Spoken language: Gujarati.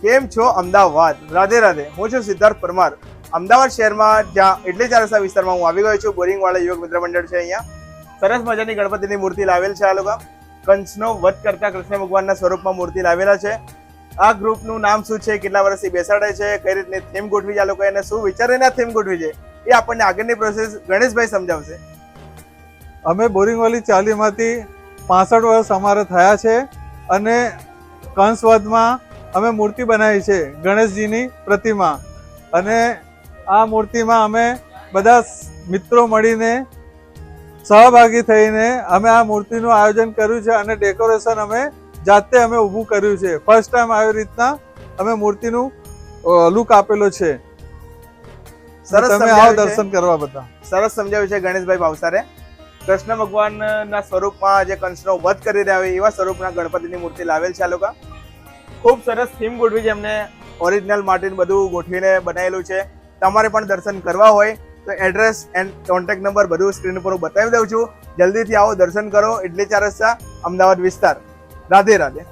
કેમ છો અમદાવાદ? રાધે રાધે. હું છું સિદ્ધાર્થ પરમાર. અમદાવાદ શહેરમાં જ્યાં એટલે ચાર રસ્તા વિસ્તારમાં હું આવી ગયો છું. બોરિંગવાળા યુવક મિત્ર મંડળ છે. અહીંયા સરસ મજાની ગણપતિની મૂર્તિ લાવેલ છે. આ લોકો કંસનો વધ કરતા કૃષ્ણ ભગવાનના સ્વરૂપમાં મૂર્તિ લાવેલા છે. આ ગ્રુપનું નામ શું છે, કેટલા વર્ષથી બેસાડે છે, કઈ રીતની થીમ ગોઠવી છે આ લોકો, એને શું વિચારીને આ થીમ ગોઠવી છે, એ આપણને આગળની પ્રોસેસ ગણેશભાઈ સમજાવશે. અમે બોરિંગવાલી ચાલીમાંથી 65 વર્ષ અમારે થયા છે અને કંસવધમાં અમે મૂર્તિ બનાવી છે, ગણેશજીની પ્રતિમા. અને આ મૂર્તિમાં અમે બધા મિત્રો મળીને સહભાગી થઈને અમે આ મૂર્તિનું આયોજન કર્યું છે અને ડેકોરેશન અમે જાતે અમે ઊભું કર્યું છે. ફર્સ્ટ ટાઈમ આવી રીતના અમે મૂર્તિનું લુક આપેલો છે. સરસ તમે આવો દર્શન કરવા બધા. સરસ સમજાવ્યું છે ગણેશભાઈ ભાવસારે. કૃષ્ણ ભગવાનના સ્વરૂપમાં જે કંસનો વધ કરી રહ્યા હોય એવા સ્વરૂપના ગણપતિની મૂર્તિ લાવેલ છે આ લોકો. ખૂબ સરસ થીમ ગોઠવી છે એમને, ઓરિજિનલ માટીનું બધું ગોઠવીને બનાવેલું છે. તમારે પણ દર્શન કરવા હોય તો એડ્રેસ એન્ડ કોન્ટેક્ટ નંબર બધું સ્ક્રીન ઉપર હું બતાવી દઉં છું. જલ્દીથી આવો, દર્શન કરો. એટલે ચાર રસ્તા, અમદાવાદ વિસ્તાર. રાધે રાધે.